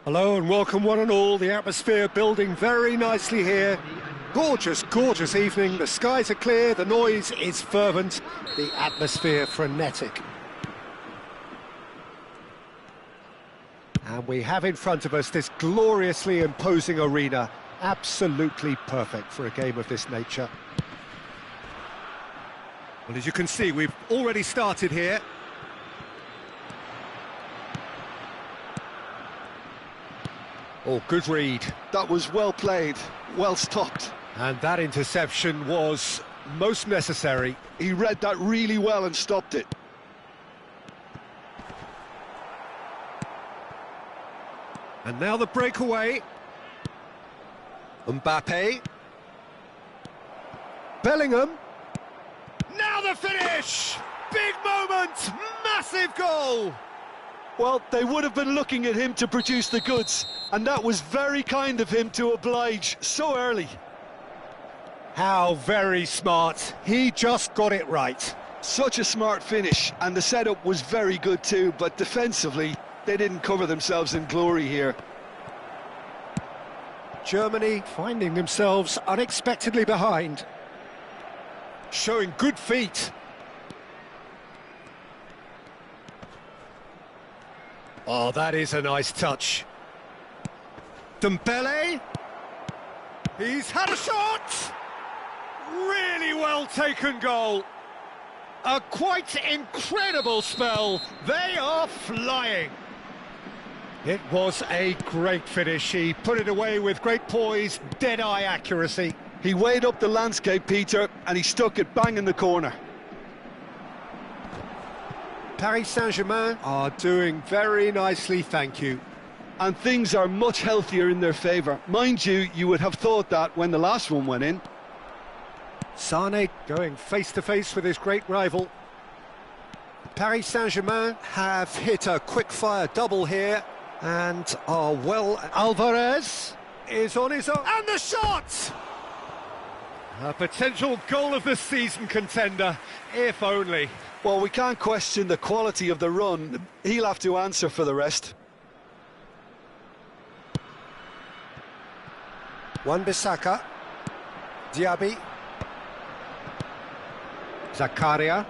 Hello and welcome one and all. The atmosphere building very nicely here. Gorgeous, gorgeous evening. The skies are clear, the noise is fervent, the atmosphere frenetic. And we have in front of us this gloriously imposing arena. Absolutely perfect for a game of this nature. Well, as you can see, we've already started here. Oh, good read. That was well played, well stopped. And that interception was most necessary. He read that really well and stopped it. And now the breakaway. Mbappe. Bellingham. Now the finish! Big moment! Massive goal! Well, they would have been looking at him to produce the goods, and that was very kind of him to oblige so early. How very smart. He just got it right. Such a smart finish, and the setup was very good too, but defensively, they didn't cover themselves in glory here. Germany finding themselves unexpectedly behind. Showing good feet. Oh, that is a nice touch. Dembele. He's had a shot! Really well taken goal. A quite incredible spell. They are flying. It was a great finish. He put it away with great poise, dead-eye accuracy. He weighed up the landscape, Peter, and he stuck it bang in the corner. Paris Saint-Germain are doing very nicely, thank you. And things are much healthier in their favour. Mind you, you would have thought that when the last one went in. Sane going face-to-face with his great rival. Paris Saint-Germain have hit a quick-fire double here and are well... Alvarez is on his own. And the shot! A potential goal of the season contender, if only. Well, we can't question the quality of the run. He'll have to answer for the rest. Wan-Bissaka. Diaby. Zakaria.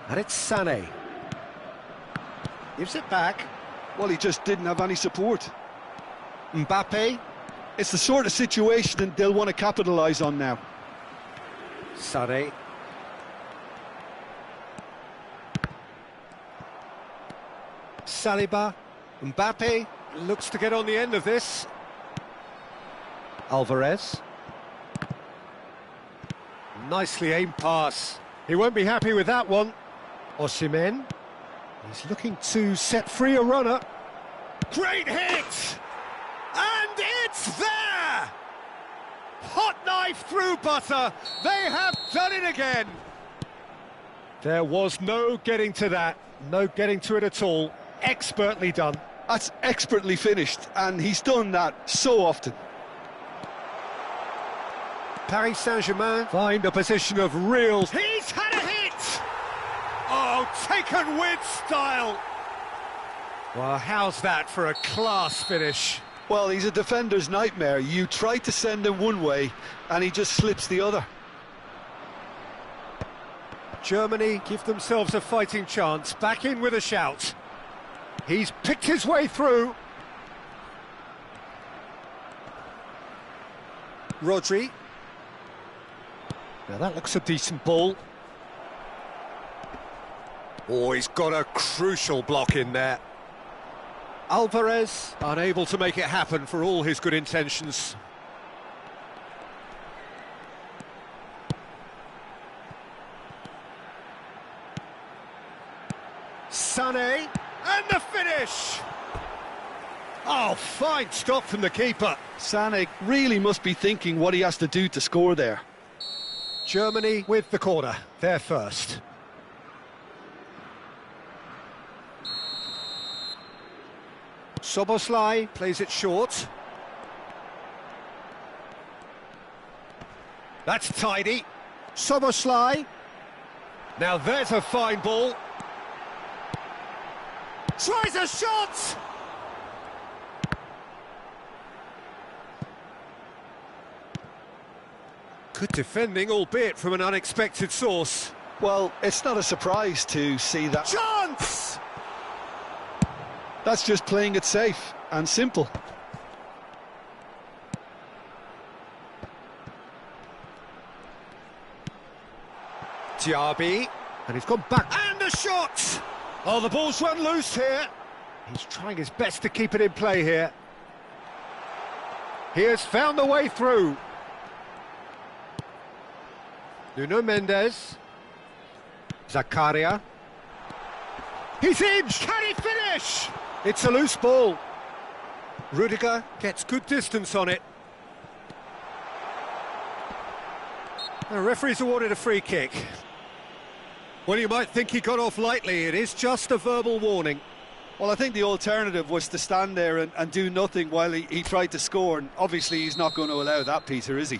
And it's Sané. Gives it back. Well, he just didn't have any support. Mbappe. It's the sort of situation they'll want to capitalise on now. Sané. Saliba. Mbappe looks to get on the end of this. Alvarez. Nicely aimed pass. He won't be happy with that one. Osimhen. He's looking to set free a runner. Great hit! And it's there! Hot knife through butter. They have done it again. There was no getting to that. No getting to it at all. Expertly done. That's expertly finished, and he's done that so often. Paris Saint-Germain find a position of real... He's had a hit! Oh, taken with style. Well, how's that for a class finish? Well, he's a defender's nightmare. You try to send him one way, and he just slips the other. Germany give themselves a fighting chance. Back in with a shout. He's picked his way through. Rodri. Now that looks a decent ball. Oh, he's got a crucial block in there. Alvarez, unable to make it happen for all his good intentions. Sané, and the finish! Oh, fine stop from the keeper. Sané really must be thinking what he has to do to score there. Germany with the corner, they're first. Szoboszlai plays it short. That's tidy. Szoboszlai. Now there's a fine ball. Tries a shot! Good defending, albeit from an unexpected source. Well, it's not a surprise to see that. Chance! That's just playing it safe and simple. Diaby, and he's gone back, and a shot! Oh, the ball's run loose here. He's trying his best to keep it in play here. He has found the way through. Nuno Mendes. Zakaria. He's in! Can he finish? It's a loose ball. Rudiger gets good distance on it. The referee's awarded a free kick. Well, you might think he got off lightly. It is just a verbal warning. Well, I think the alternative was to stand there and do nothing while he tried to score, and obviously he's not going to allow that, Peter, is he?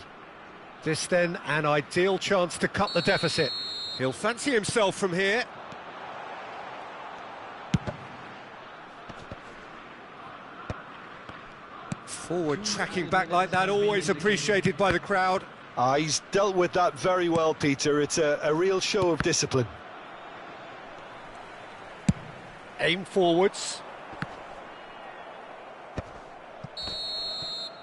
This then, an ideal chance to cut the deficit. He'll fancy himself from here. Forward tracking back like that, always appreciated by the crowd. He's dealt with that very well, Peter. It's a real show of discipline. Aim forwards.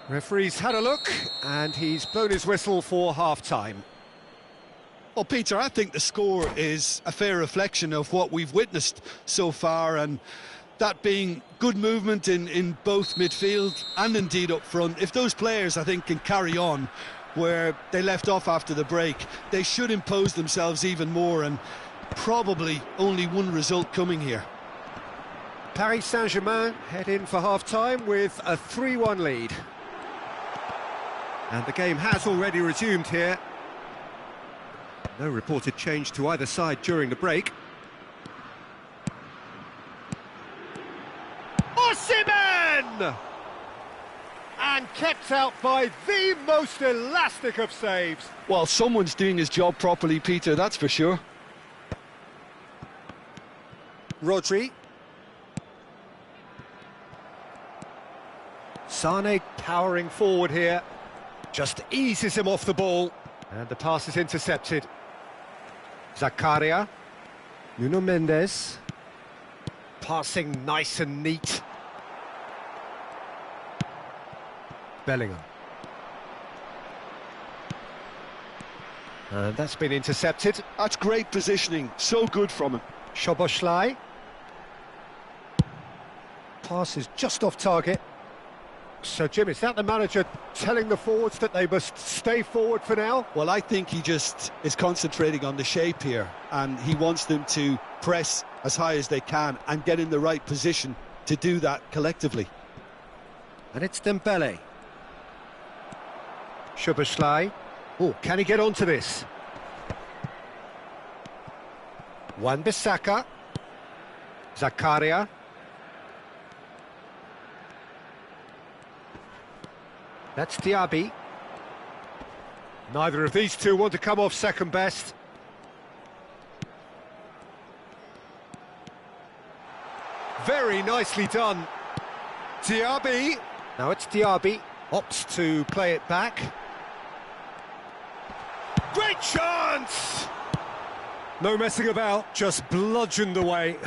Referee's had a look, and he's blown his whistle for half-time. Well, Peter, I think the score is a fair reflection of what we've witnessed so far, and that being good movement in both midfield and indeed up front. If those players, I think, can carry on where they left off after the break, they should impose themselves even more, and probably only one result coming here. Paris Saint-Germain head in for half-time with a 3-1 lead. And the game has already resumed here. No reported change to either side during the break. Osimhen! And kept out by the most elastic of saves. Well, someone's doing his job properly, Peter, that's for sure. Rodri. Sane powering forward here. Just eases him off the ball. And the pass is intercepted. Zakaria. Nuno Mendes. Passing nice and neat. Bellingham. And that's been intercepted. That's great positioning, so good from him. Szoboszlai. Pass is just off target. So, Jim, is that the manager telling the forwards that they must stay forward for now? Well, I think he just is concentrating on the shape here, and he wants them to press as high as they can and get in the right position to do that collectively. And it's Dembele. Szoboszlai. Oh, can he get onto this? Wan-Bissaka. Zakaria. That's Diaby. Neither of these two want to come off second best. Very nicely done. Diaby. Now it's Diaby. Opts to play it back. Great chance! No messing about, just bludgeoned away.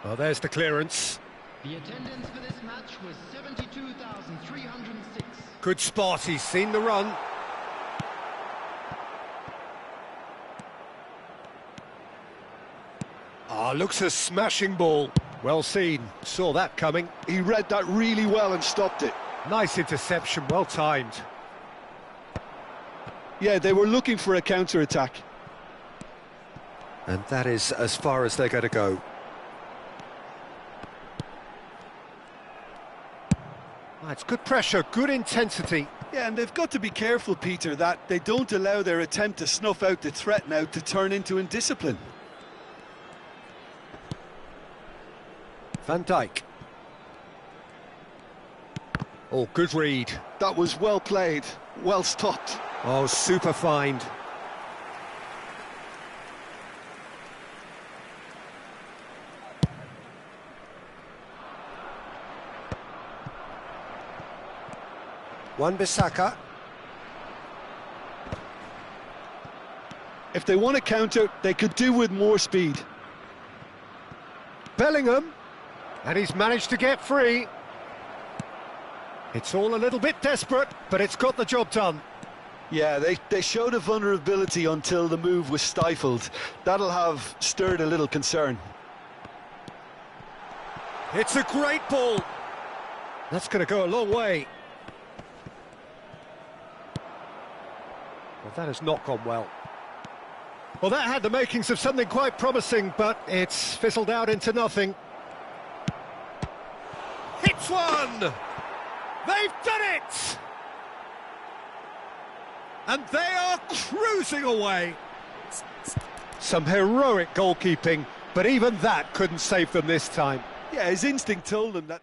Well, there's the clearance. The attendance for this match was 72,306. Good spot, he's seen the run. Looks a smashing ball. Well seen, saw that coming. He read that really well and stopped it. Nice interception, well timed. Yeah, they were looking for a counter-attack. And that is as far as they're going to go. It's good pressure, good intensity. Yeah, and they've got to be careful, Peter, that they don't allow their attempt to snuff out the threat now to turn into indiscipline. Van Dijk. Oh, good read. That was well played, well stopped. Oh, super find. Wan-Bissaka. If they want to counter, they could do with more speed. Bellingham. And he's managed to get free. It's all a little bit desperate, but it's got the job done. Yeah, they showed a vulnerability until the move was stifled. That'll have stirred a little concern. It's a great ball. That's going to go a long way. Well, that has not gone well. Well, that had the makings of something quite promising, but it's fizzled out into nothing. Hits one! They've done it! And they are cruising away. Some heroic goalkeeping, but even that couldn't save them this time. Yeah, his instinct told him that...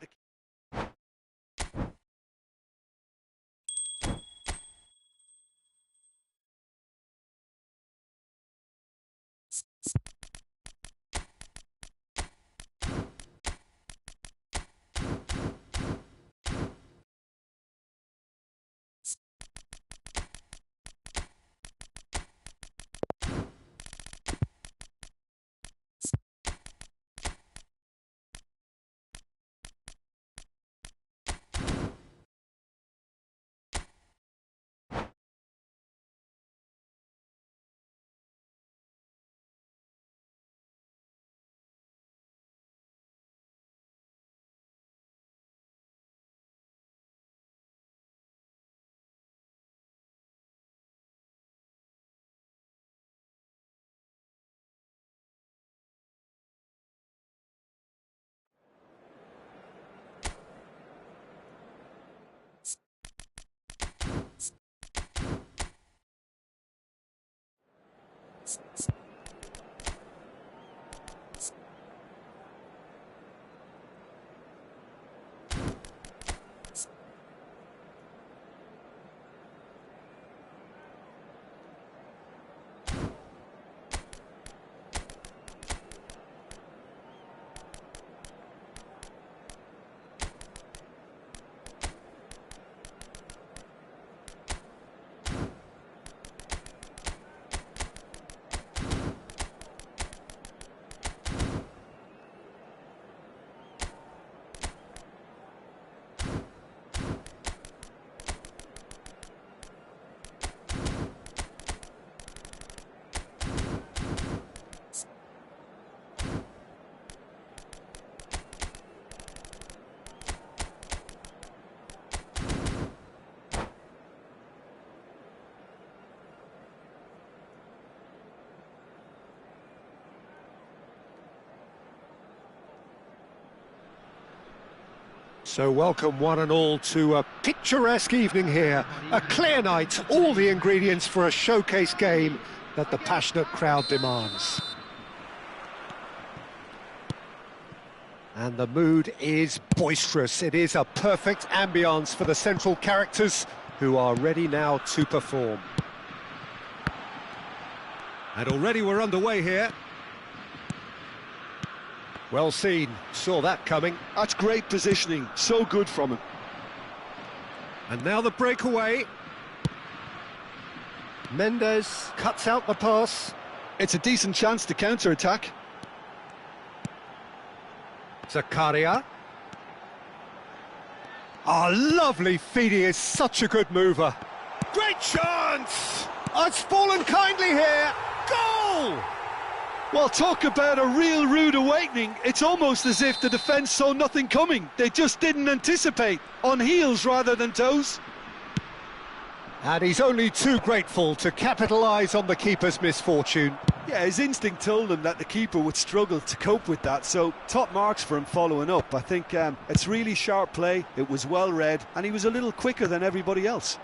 So welcome one and all to a picturesque evening here. A clear night, all the ingredients for a showcase game that the passionate crowd demands. And the mood is boisterous. It is a perfect ambience for the central characters who are ready now to perform. And already we're underway here. Well seen, saw that coming. That's great positioning, so good from him. And now the breakaway. Mendes cuts out the pass. It's a decent chance to counter-attack. Zakaria. Ah, lovely feed, he is such a good mover. Great chance! Oh, it's fallen kindly here. Goal! Well, talk about a real rude awakening. It's almost as if the defence saw nothing coming. They just didn't anticipate, on heels rather than toes. And he's only too grateful to capitalise on the keeper's misfortune. Yeah, his instinct told him that the keeper would struggle to cope with that, so top marks for him following up. I think it's really sharp play, it was well read, and he was a little quicker than everybody else.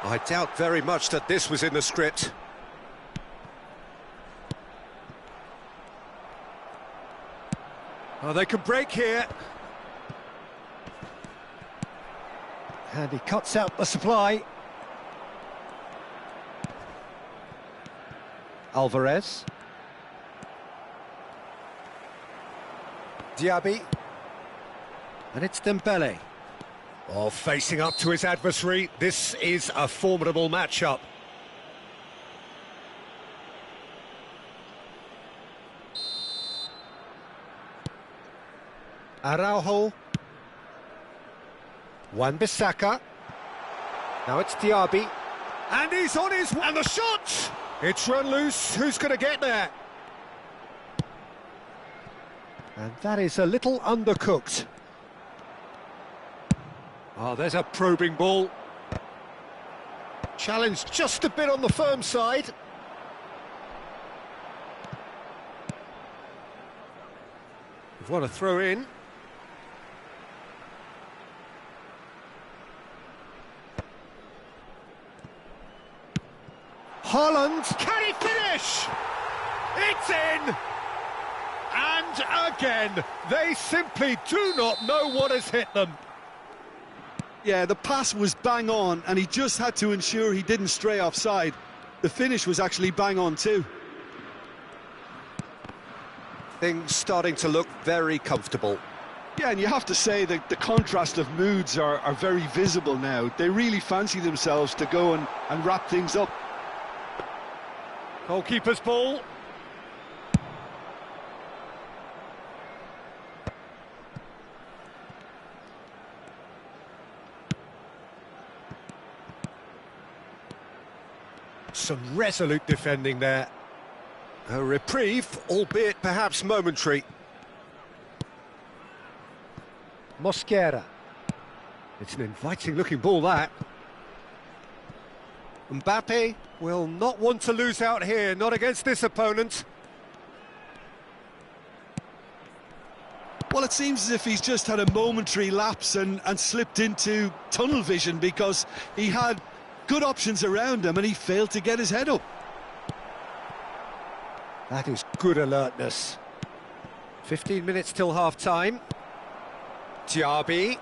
I doubt very much that this was in the script. Oh, they can break here. And he cuts out the supply. Alvarez. Diaby. And it's Dembele. Oh, facing up to his adversary, this is a formidable matchup. Araujo. Wan-Bissaka. Now it's Diaby. And he's on his... And the shot! It's run loose. Who's going to get there? And that is a little undercooked. Oh, there's a probing ball. Challenge just a bit on the firm side. We've won a throw in. Holland, can he finish? It's in! And again, they simply do not know what has hit them. Yeah, the pass was bang on, and he just had to ensure he didn't stray offside. The finish was actually bang on too. Things starting to look very comfortable. Yeah, and you have to say that the contrast of moods are very visible now. They really fancy themselves to go and wrap things up. Goalkeeper's ball. Some resolute defending there. A reprieve, albeit perhaps momentary. Mosquera. It's an inviting-looking ball, that. Mbappe will not want to lose out here, not against this opponent. Well, it seems as if he's just had a momentary lapse and slipped into tunnel vision, because he had good options around him and he failed to get his head up. That is good alertness. 15 minutes till half-time. Diaby.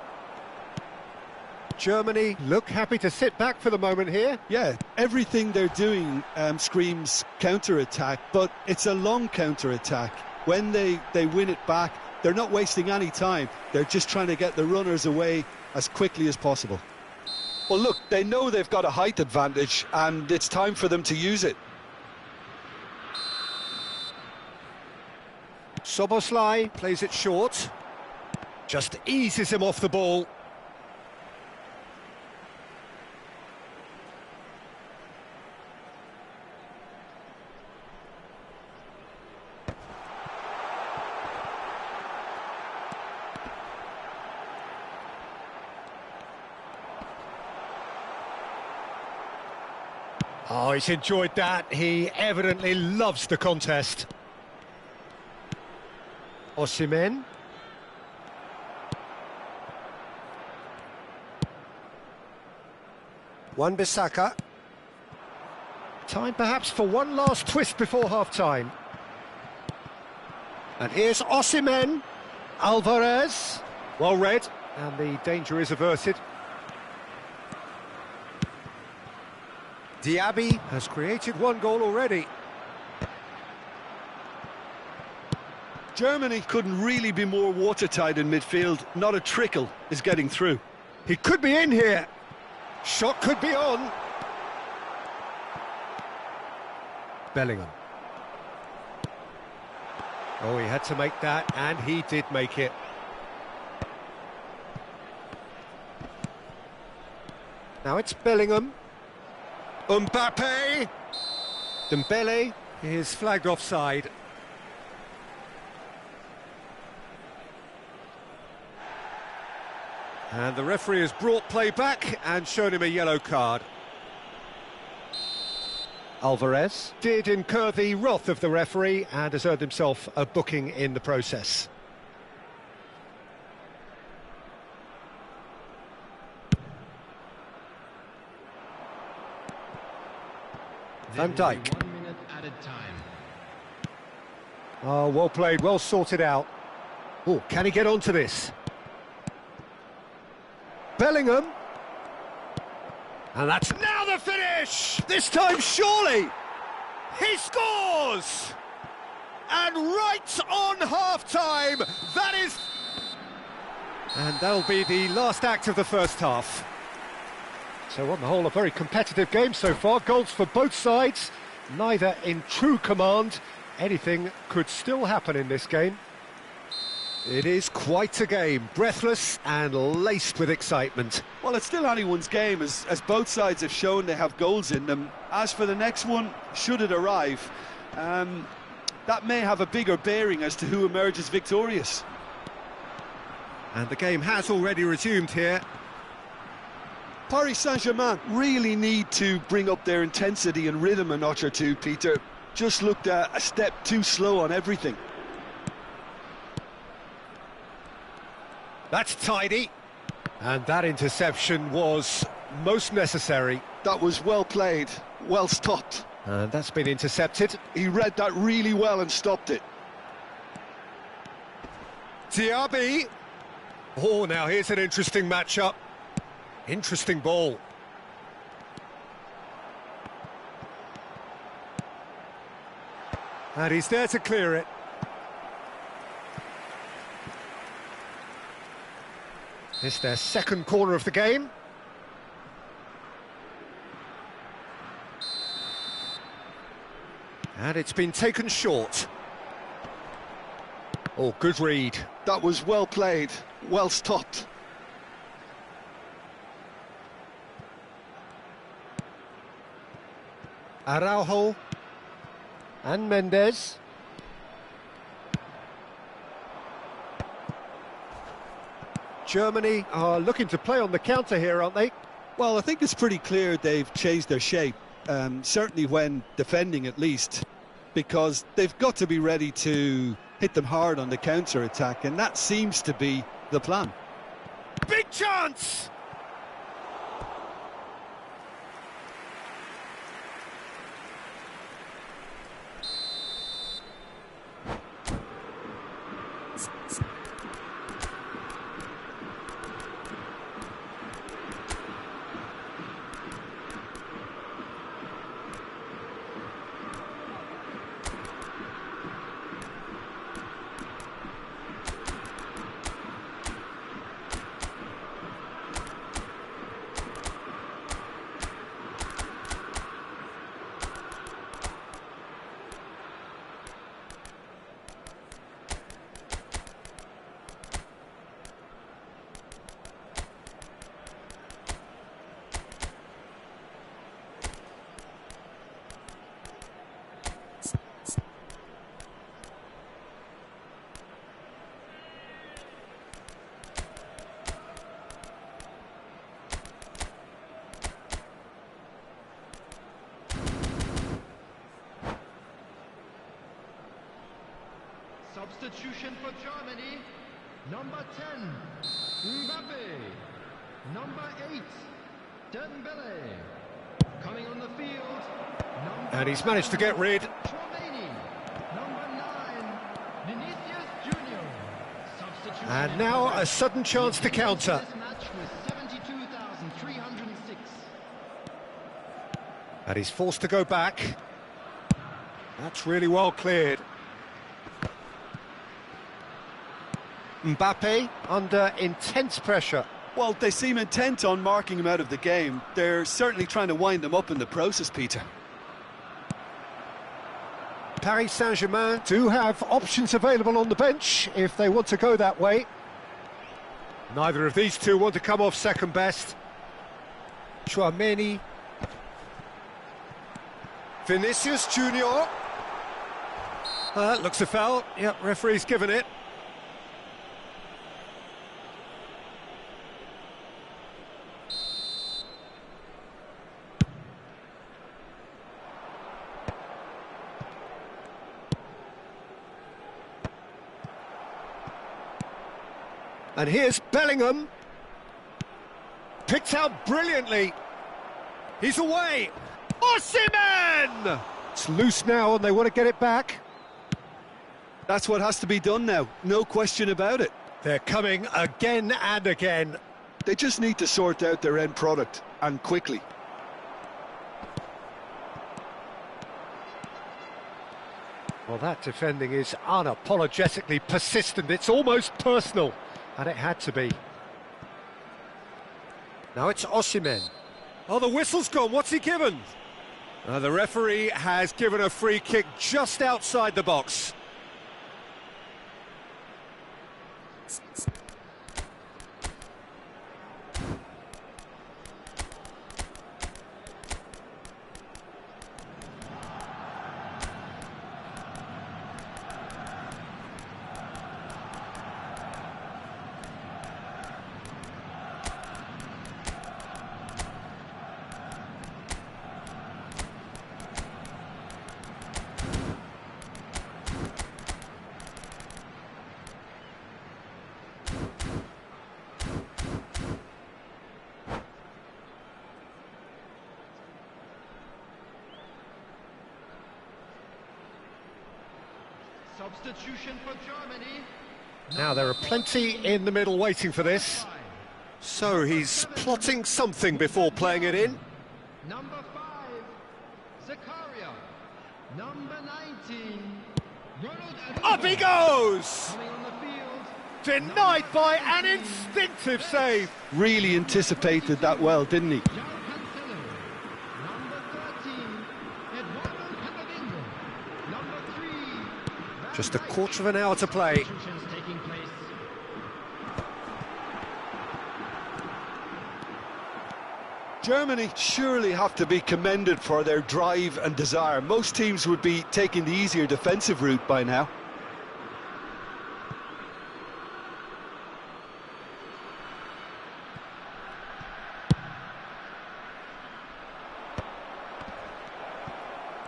Germany look happy to sit back for the moment here. Yeah, everything they're doing screams counter-attack, but it's a long counter-attack. When they win it back, they're not wasting any time. They're just trying to get the runners away as quickly as possible. Well, look, they know they've got a height advantage, and it's time for them to use it. Soboslai plays it short. Just eases him off the ball. Oh, he's enjoyed that. He evidently loves the contest. Osimhen. Wan-Bissaka. Time perhaps for one last twist before half-time. And here's Osimhen. Alvarez. Well read. And the danger is averted. Diaby has created one goal already. Germany couldn't really be more watertight in midfield. Not a trickle is getting through. He could be in here. Shot could be on. Bellingham. Oh, he had to make that, and he did make it. Now it's Bellingham. Mbappe. Dembele is flagged offside. And the referee has brought play back and shown him a yellow card. Alvarez did incur the wrath of the referee and has earned himself a booking in the process. Van Dijk. 1 minute added time. Oh, well played, well sorted out. Oh, can he get onto this? Bellingham. And that's now the finish! This time, surely! He scores! And right on half-time, that is... And that'll be the last act of the first half. So on the whole, a very competitive game so far. Goals for both sides, neither in true command. Anything could still happen in this game. It is quite a game, breathless and laced with excitement. Well, it's still anyone's game, as both sides have shown they have goals in them. As for the next one, should it arrive, that may have a bigger bearing as to who emerges victorious. And the game has already resumed here. Paris Saint-Germain really need to bring up their intensity and rhythm a notch or two, Peter. Just looked a step too slow on everything. That's tidy. And that interception was most necessary. That was well played, well stopped. And that's been intercepted. He read that really well and stopped it. Diaby. Oh, now here's an interesting matchup. Interesting ball. And he's there to clear it. It's their second corner of the game. And it's been taken short. Oh, good read. That was well played, well stopped. Araujo and Mendes. Germany are looking to play on the counter here, aren't they? Well, I think it's pretty clear they've changed their shape, certainly when defending at least, because they've got to be ready to hit them hard on the counter-attack, and that seems to be the plan. Big chance! Substitution for Germany, number 10, Mbappe, number 8, Dembele, coming on the field, And he's managed to get rid. Tchouaméni, number 9, Vinicius Junior. Substitution And now a sudden chance to counter. This match was 72,306. And he's forced to go back. That's really well cleared. Mbappe under intense pressure. Well, they seem intent on marking him out of the game. They're certainly trying to wind him up in the process, Peter. Paris Saint-Germain do have options available on the bench if they want to go that way. Neither of these two want to come off second best. Tchouaméni. Vinicius Junior. That looks a foul. Yep, referee's given it. And here's Bellingham. Picked out brilliantly. He's away. Osimhen! It's loose now and they want to get it back. That's what has to be done now, no question about it. They're coming again and again. They just need to sort out their end product, and quickly. Well, that defending is unapologetically persistent. It's almost personal. And it had to be. Now it's Osimhen. Oh, the whistle's gone. What's he given? The referee has given a free kick just outside the box. Substitution for Germany. Now there are plenty in the middle waiting for this. So he's plotting something before playing it in. Number 5, Zakaria. Number 19, Ronald Aribo. Up he goes! Coming on the field. Denied by an instinctive save. Really anticipated that well, didn't he? João Cancelo. Number 13, Eduardo Camavinga. Number 3, Just a quarter of an hour to play. substitutions taking place. Germany surely have to be commended for their drive and desire. Most teams would be taking the easier defensive route by now.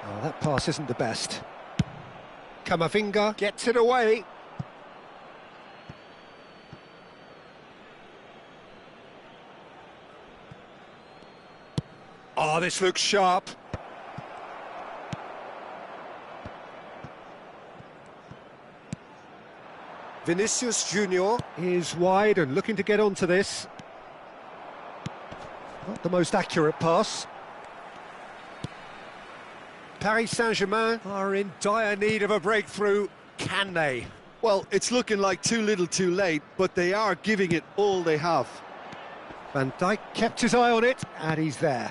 Oh, that pass isn't the best. Camavinga gets it away. Oh, this looks sharp. Vinicius Junior is wide and looking to get onto this. Not the most accurate pass. Paris Saint-Germain are in dire need of a breakthrough. Can they? Well, it's looking like too little too late, but they are giving it all they have. Van Dijk kept his eye on it, and he's there.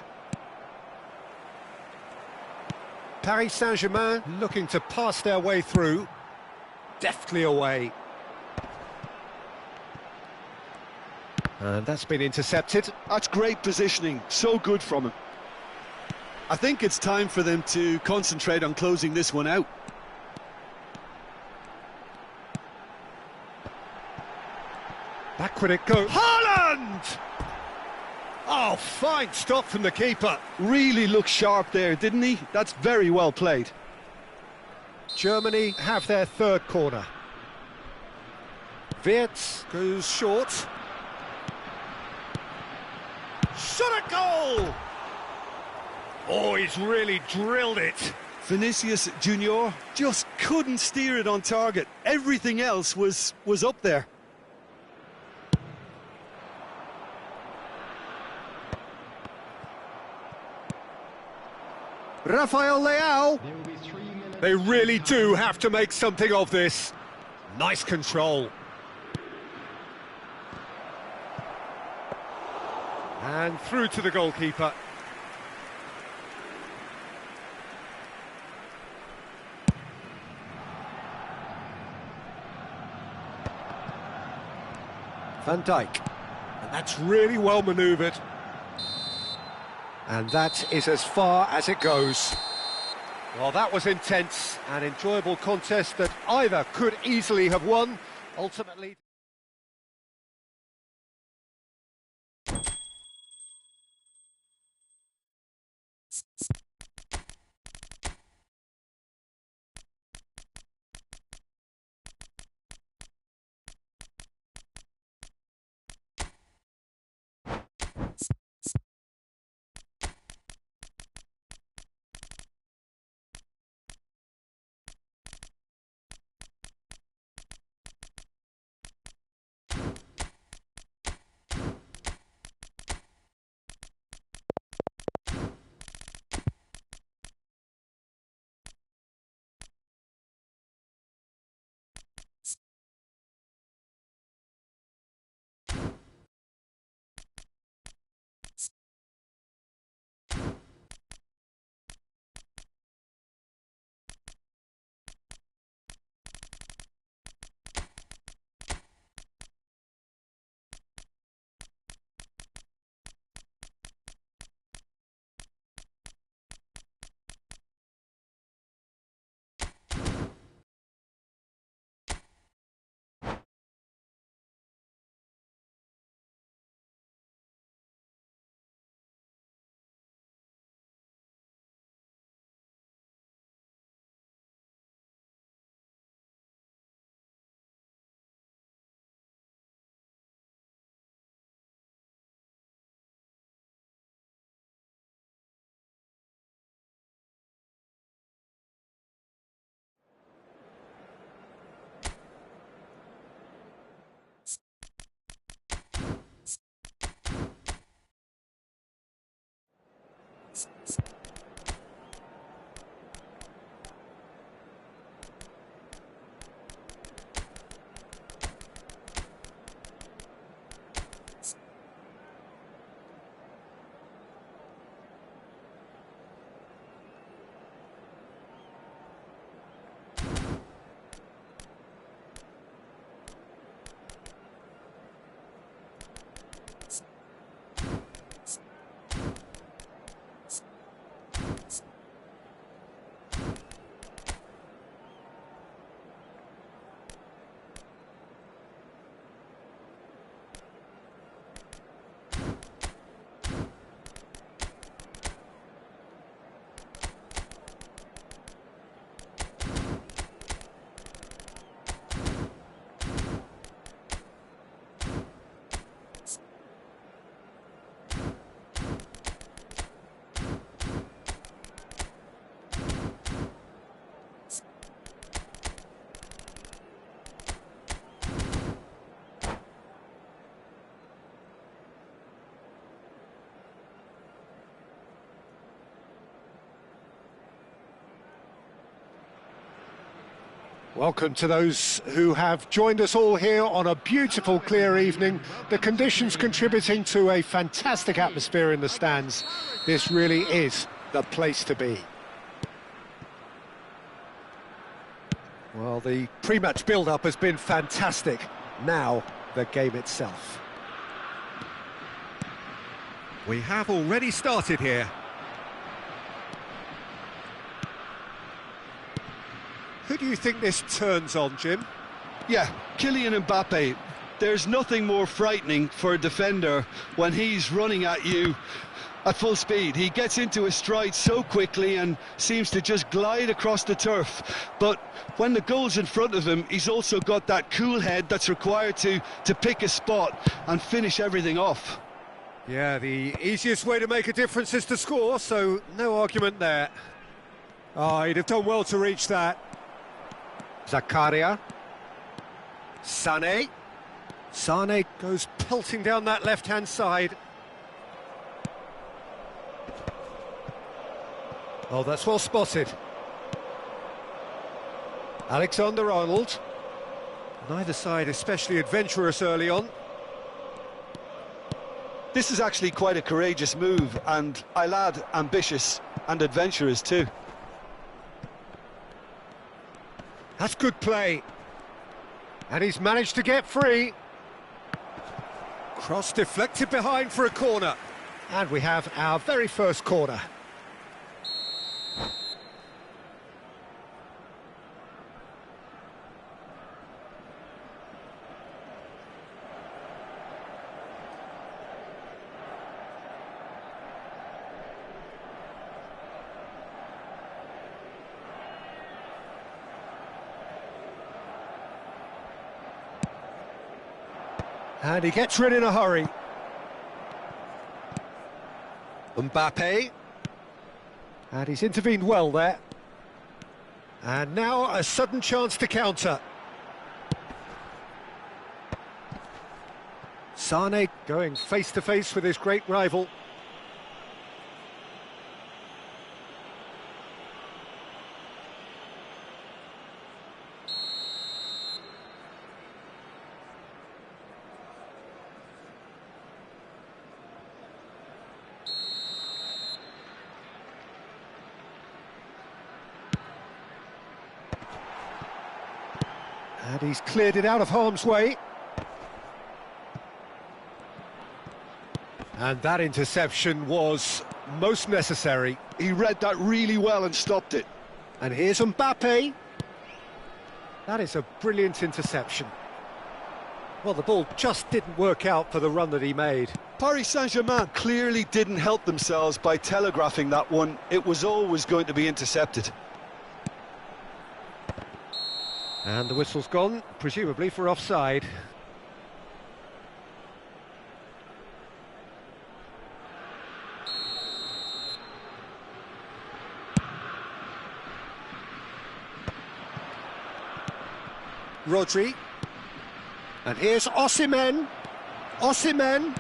Paris Saint-Germain looking to pass their way through. Deftly away. And that's been intercepted. That's great positioning, so good from him. I think it's time for them to concentrate on closing this one out. Backward it goes. Haaland! Oh, fine stop from the keeper. Really looked sharp there, didn't he? That's very well played. Germany have their third corner. Wirtz goes short. Shot a goal! Oh, he's really drilled it. Vinicius Junior just couldn't steer it on target. Everything else was up there. Rafael Leao. There will be 3 minutes. They really do have to make something of this. Nice control. And through to the goalkeeper. Van Dijk. And that's really well manoeuvred. And that is as far as it goes. Well, that was intense, an enjoyable contest that either could easily have won. Ultimately... Welcome to those who have joined us all here on a beautiful, clear evening. The conditions contributing to a fantastic atmosphere in the stands. This really is the place to be. Well, the pre-match build-up has been fantastic. Now, the game itself. We have already started here. Who do you think this turns on, Jim? Yeah, Kylian Mbappe. There's nothing more frightening for a defender when he's running at you at full speed. He gets into his stride so quickly and seems to just glide across the turf. But when the goal's in front of him, he's also got that cool head that's required to pick a spot and finish everything off. Yeah, the easiest way to make a difference is to score, so no argument there. Oh, he'd have done well to reach that. Zakaria. Sané. Sané goes pelting down that left-hand side. Oh, that's well spotted. Alexander-Arnold. Neither side especially adventurous early on. This is actually quite a courageous move, and I'll add ambitious and adventurous too. That's good play. And he's managed to get free. Cross deflected behind for a corner. And we have our very first corner. And he gets rid in a hurry. Mbappe. And he's intervened well there. And now a sudden chance to counter. Sané going face-to-face with his great rival. And he's cleared it out of harm's way. And that interception was most necessary. He read that really well and stopped it. And here's Mbappe. That is a brilliant interception. Well, the ball just didn't work out for the run that he made. Paris Saint-Germain clearly didn't help themselves by telegraphing that one. It was always going to be intercepted. And the whistle's gone, presumably for offside. Rodri. And here's Osimhen. Osimhen.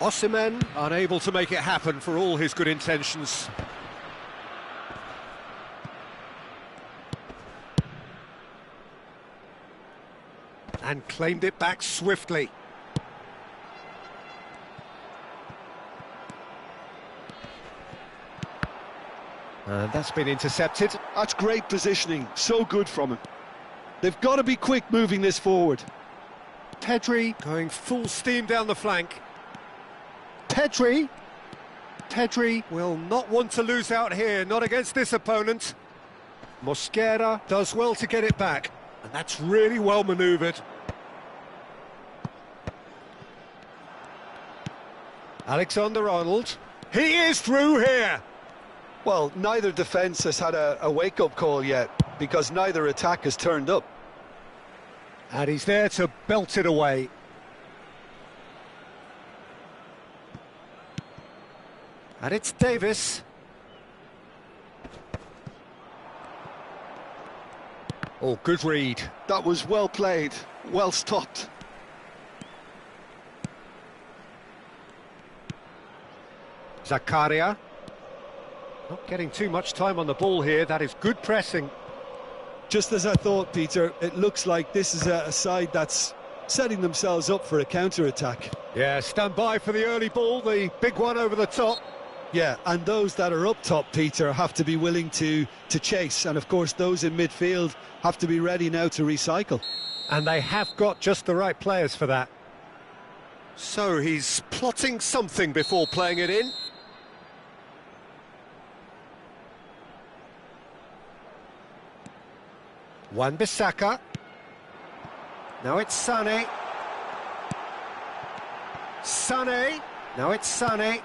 Osimhen unable to make it happen for all his good intentions. And claimed it back swiftly. And that's been intercepted. That's great positioning, so good from him. They've got to be quick moving this forward. Pedri going full steam down the flank. Pedri will not want to lose out here, not against this opponent. Mosquera does well to get it back, and that's really well manoeuvred. Alexander-Arnold, he is through here! Well, neither defence has had a wake-up call yet, because neither attack has turned up. And he's there to belt it away. And it's Davis. Oh, good read. That was well played, well stopped. Zakaria. Not getting too much time on the ball here. That is good pressing. Just as I thought, Peter, it looks like this is a side that's setting themselves up for a counter-attack. Yeah, stand by for the early ball, the big one over the top. Yeah, and those that are up top, Peter, have to be willing to chase. And, of course, those in midfield have to be ready now to recycle. And they have got just the right players for that. So he's plotting something before playing it in. Wan-Bissaka. Now it's Sané. Sané. Now it's Sané.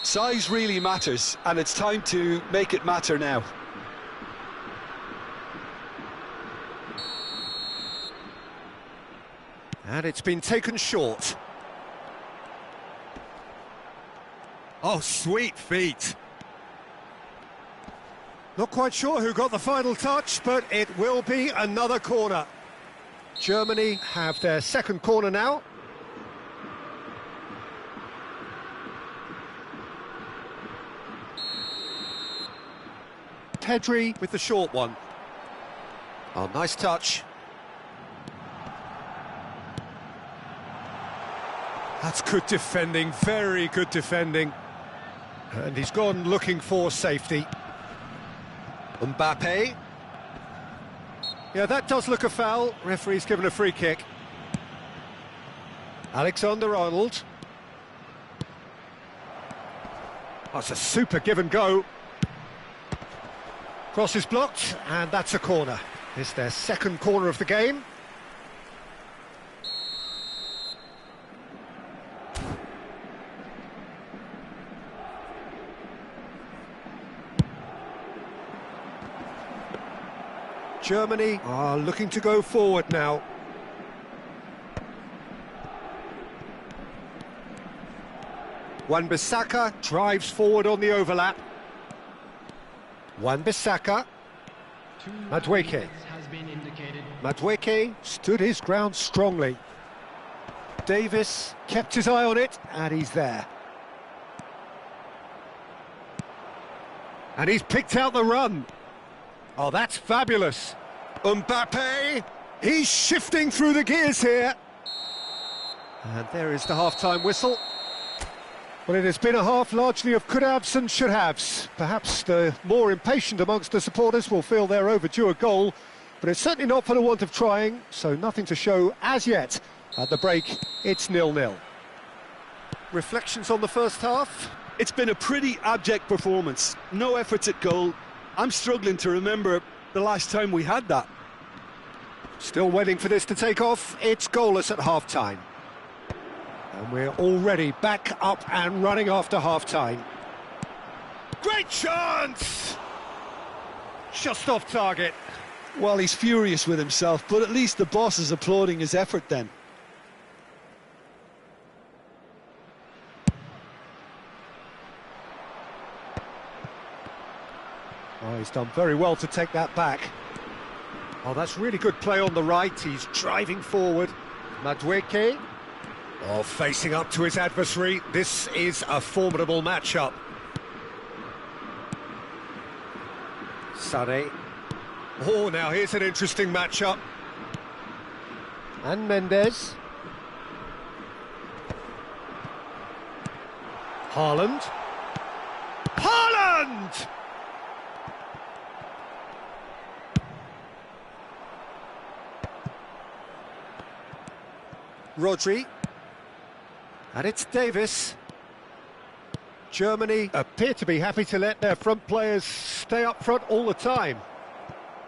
Size really matters, and it's time to make it matter now. And it's been taken short. Oh, sweet feet. Not quite sure who got the final touch, but it will be another corner. Germany have their second corner now. Pedri with the short one. Oh, nice touch. That's good defending, very good defending. And he's gone looking for safety. Mbappe. Yeah, that does look a foul. Referee's given a free kick. Alexander-Arnold. That's a super give and go. Cross is blocked, and that's a corner. It's their second corner of the game. Germany are looking to go forward now. Wan-Bissaka drives forward on the overlap. Wan-Bissaka. Madueke. Madueke stood his ground strongly. Davis kept his eye on it, and he's there. And he's picked out the run. Oh, that's fabulous. Mbappe, he's shifting through the gears here. And there is the half-time whistle. Well, it has been a half largely of could-haves and should-haves. Perhaps the more impatient amongst the supporters will feel they're overdue a goal, but it's certainly not for the want of trying, so nothing to show as yet. At the break, it's 0-0. Reflections on the first half? It's been a pretty abject performance. No efforts at goal. I'm struggling to remember the last time we had that. Still waiting for this to take off. It's goalless at half-time. And we're already back up and running after half-time. Great chance! Just off target. Well, he's furious with himself, but at least the boss is applauding his effort then. Oh, he's done very well to take that back. Oh, that's really good play on the right. He's driving forward. Madueke. Oh, facing up to his adversary. This is a formidable matchup. Sane. Oh, now here's an interesting matchup. And Mendes. Haaland. Haaland! Rodri. And it's Davis. Germany appear to be happy to let their front players stay up front all the time.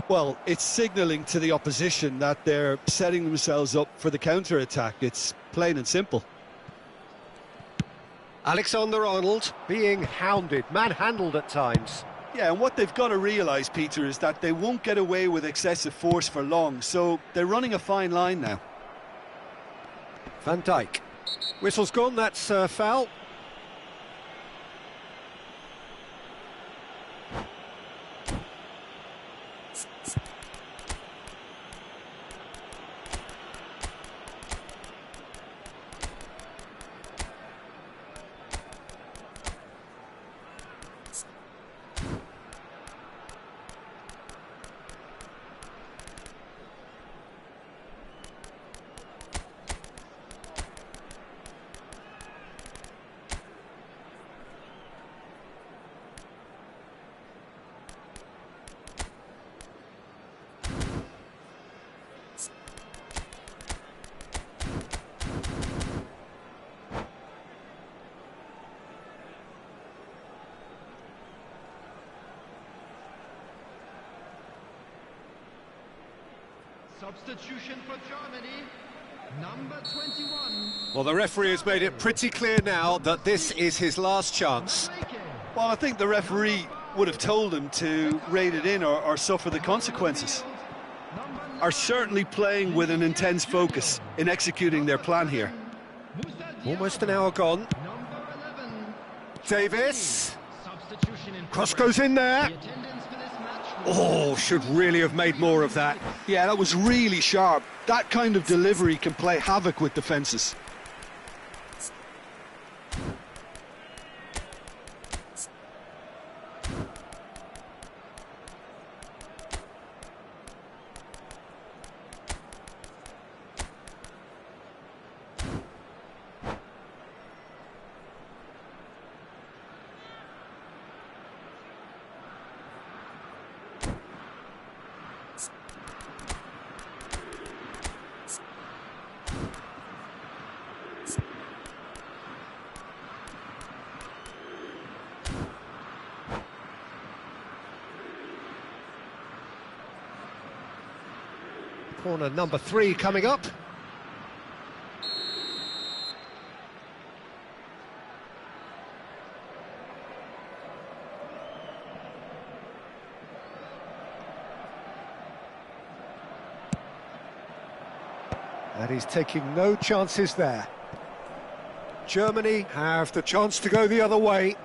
Well, it's signalling to the opposition that they're setting themselves up for the counter-attack. It's plain and simple. Alexander-Arnold being hounded, manhandled at times. Yeah, and what they've got to realise, Peter, is that they won't get away with excessive force for long, so they're running a fine line now. Van Dijk. Whistle's gone, that's a foul. Substitution for Germany, number 21. Well, the referee has made it pretty clear now that this is his last chance. Well, I think the referee would have told him to rate it in or suffer the consequences. Are certainly playing with an intense focus in executing their plan here. Almost an hour gone. Davis. Cross goes in there. Oh, should really have made more of that. Yeah, that was really sharp. That kind of delivery can play havoc with defences. Corner number 3 coming up. And he's taking no chances there. Germany have the chance to go the other way.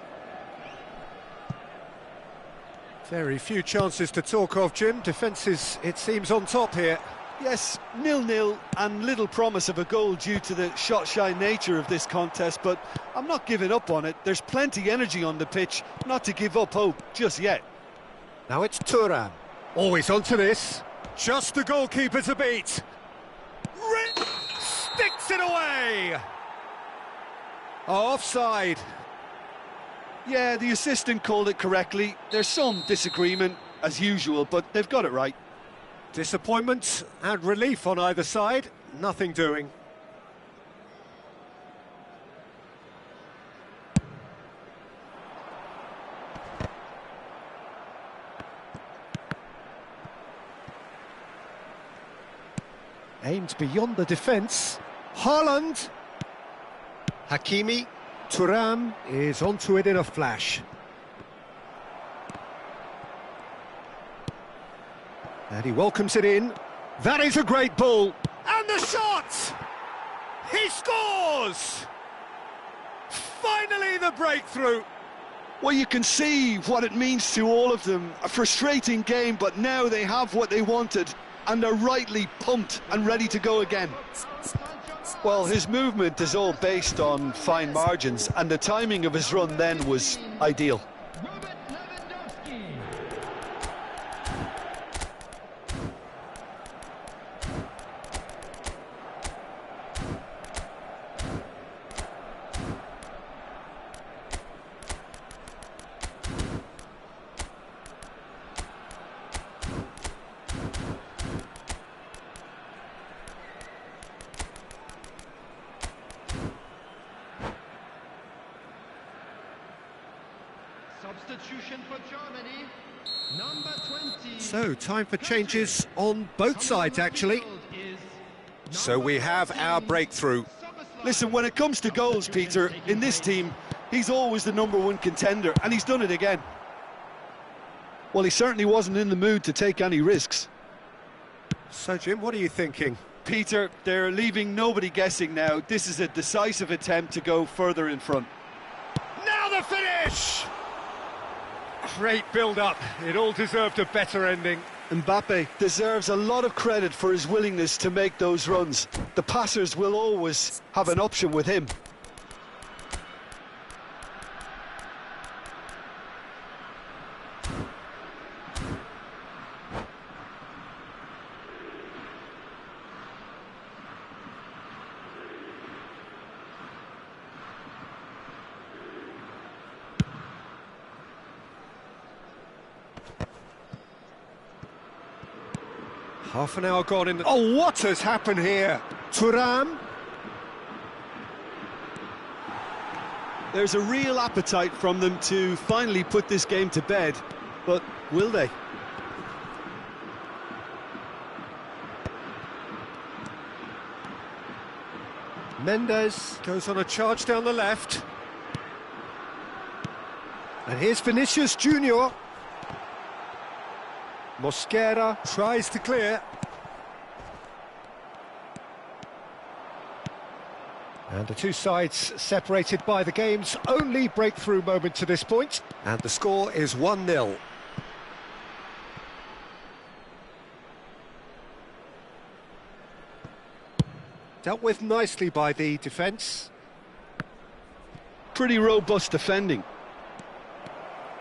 Very few chances to talk of, Jim. Defence is, it seems, on top here. Yes, 0-0 and little promise of a goal due to the shot-shy nature of this contest, but I'm not giving up on it. There's plenty energy on the pitch, not to give up hope just yet. Now it's Thuan. Always onto this. Just the goalkeeper to beat. Sticks it away. Offside. Yeah, the assistant called it correctly. There's some disagreement, as usual, but they've got it right. Disappointment and relief on either side. Nothing doing. Aimed beyond the defence. Haaland. Hakimi. Thuan is onto it in a flash. And he welcomes it in. That is a great ball. And the shot! He scores! Finally the breakthrough. Well, you can see what it means to all of them. A frustrating game, but now they have what they wanted. and they're rightly pumped and ready to go again. Well, his movement is all based on fine margins, and the timing of his run then was ideal. Substitution for Germany, number 20. So, time for changes on both sides, actually. So we have our breakthrough. Listen, when it comes to goals, Peter, in this team, he's always the #1 contender, and he's done it again. Well, he certainly wasn't in the mood to take any risks. So, Jim, what are you thinking? Peter, they're leaving nobody guessing now. This is a decisive attempt to go further in front. Now the finish! Great build-up. It all deserved a better ending. Mbappe deserves a lot of credit for his willingness to make those runs. The passers will always have an option with him. Half an hour gone in the... Oh, what has happened here? Thuan? There's a real appetite from them to finally put this game to bed, but will they? Mendes goes on a charge down the left. And here's Vinicius Junior. Mosquera tries to clear. And the two sides separated by the game's only breakthrough moment to this point. And the score is 1-0. Dealt with nicely by the defence. Pretty robust defending.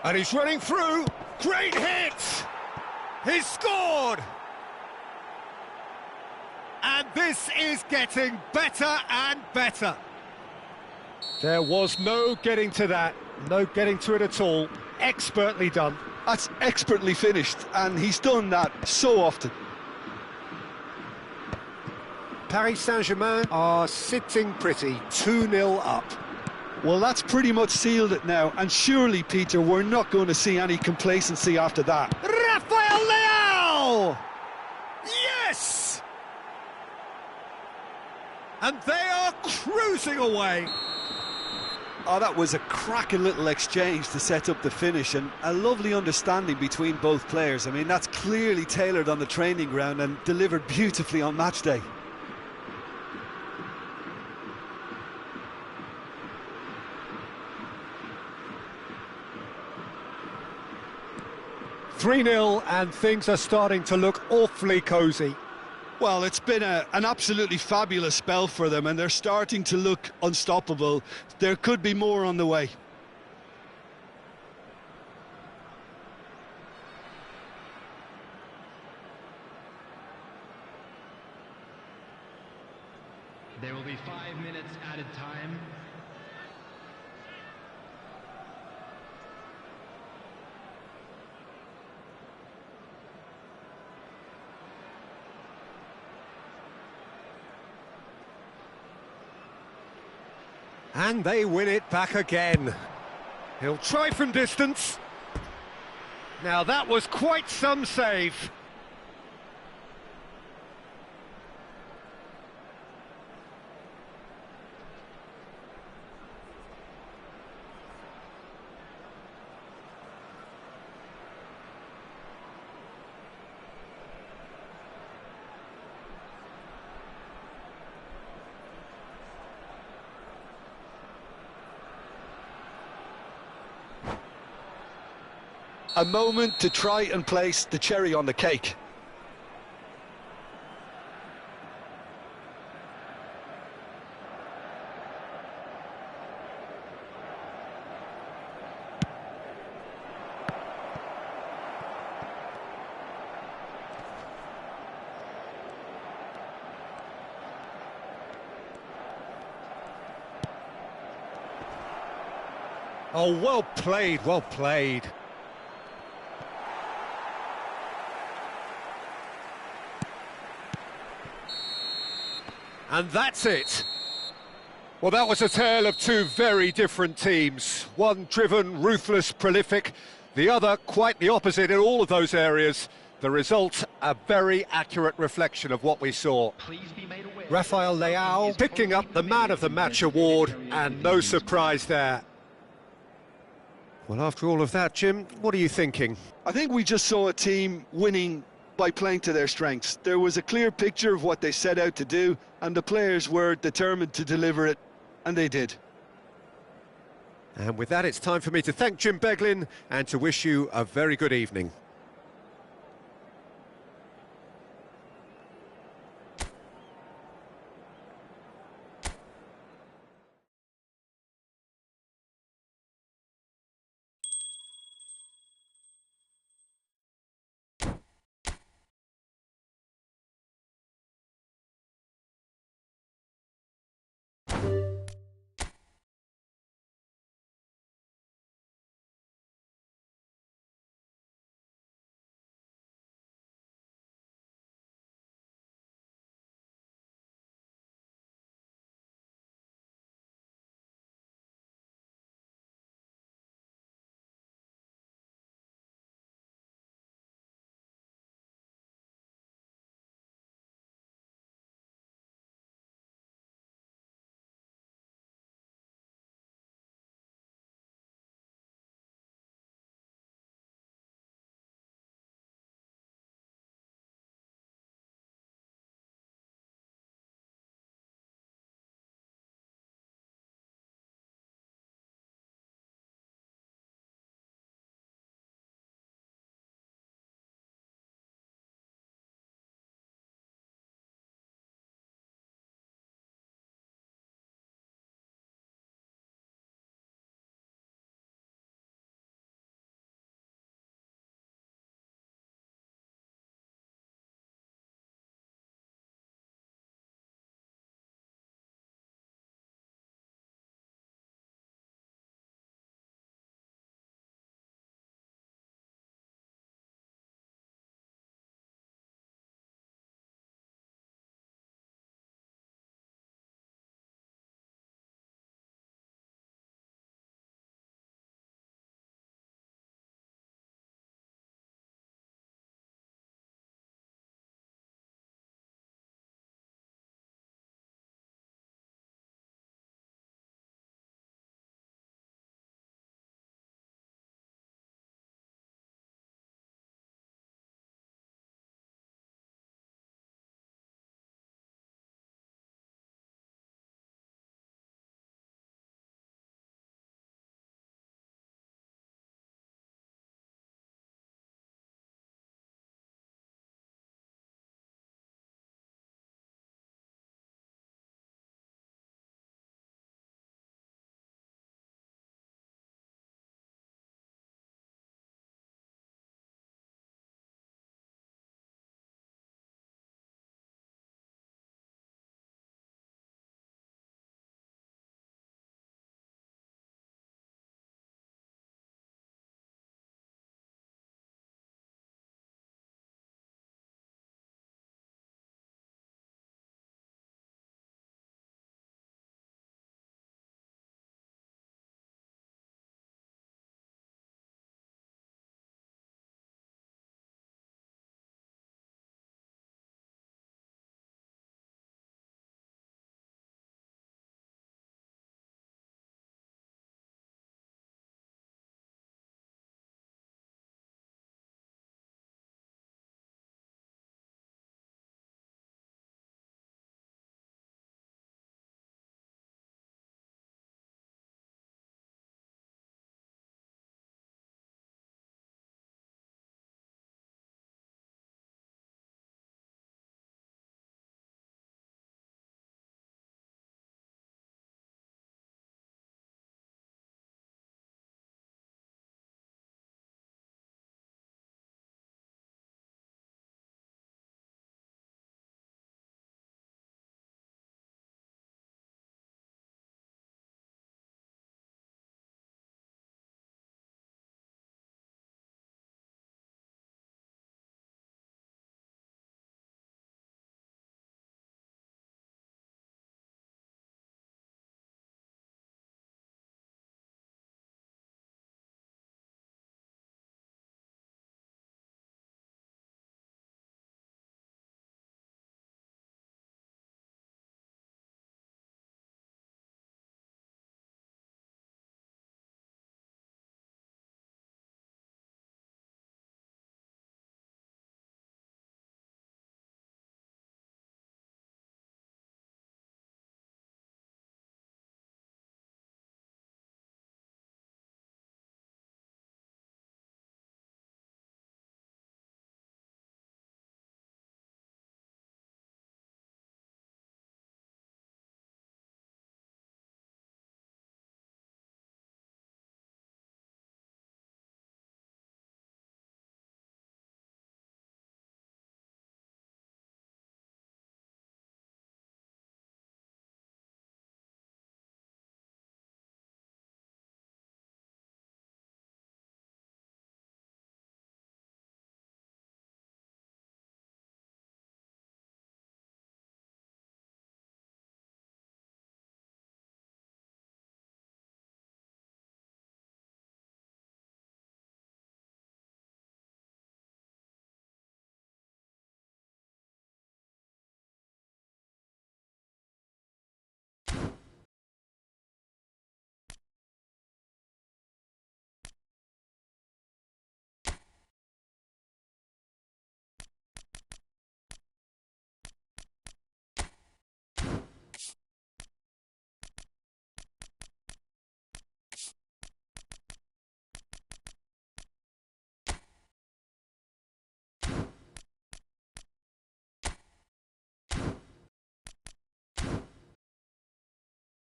And he's running through. Great hit! He's scored! And this is getting better and better. There was no getting to that, no getting to it at all. Expertly done. That's expertly finished, and he's done that so often. Paris Saint-Germain are sitting pretty, 2-0 up. Well, that's pretty much sealed it now, and surely, Peter, we're not going to see any complacency after that. Rafael Leao! Yes! And they are cruising away. Oh, that was a cracking little exchange to set up the finish, and a lovely understanding between both players. I mean, that's clearly tailored on the training ground and delivered beautifully on match day. (3-0) and things are starting to look awfully cosy. Well, it's been an absolutely fabulous spell for them, and they're starting to look unstoppable. There could be more on the way. There will be 5 minutes added time. And they win it back again. He'll try from distance. Now that was quite some save. A moment to try and place the cherry on the cake. Oh, well played, well played. And that's it. Well, that was a tale of two very different teams. One driven, ruthless, prolific. The other quite the opposite in all of those areas. The result, a very accurate reflection of what we saw. Please be made aware. Rafael Leao picking up the Man of the Match award, and no surprise there. Well, after all of that, Jim, what are you thinking? I think we just saw a team winning by playing to their strengths. There was a clear picture of what they set out to do, and the players were determined to deliver it, and they did. And with that, it's time for me to thank Jim Beglin and to wish you a very good evening.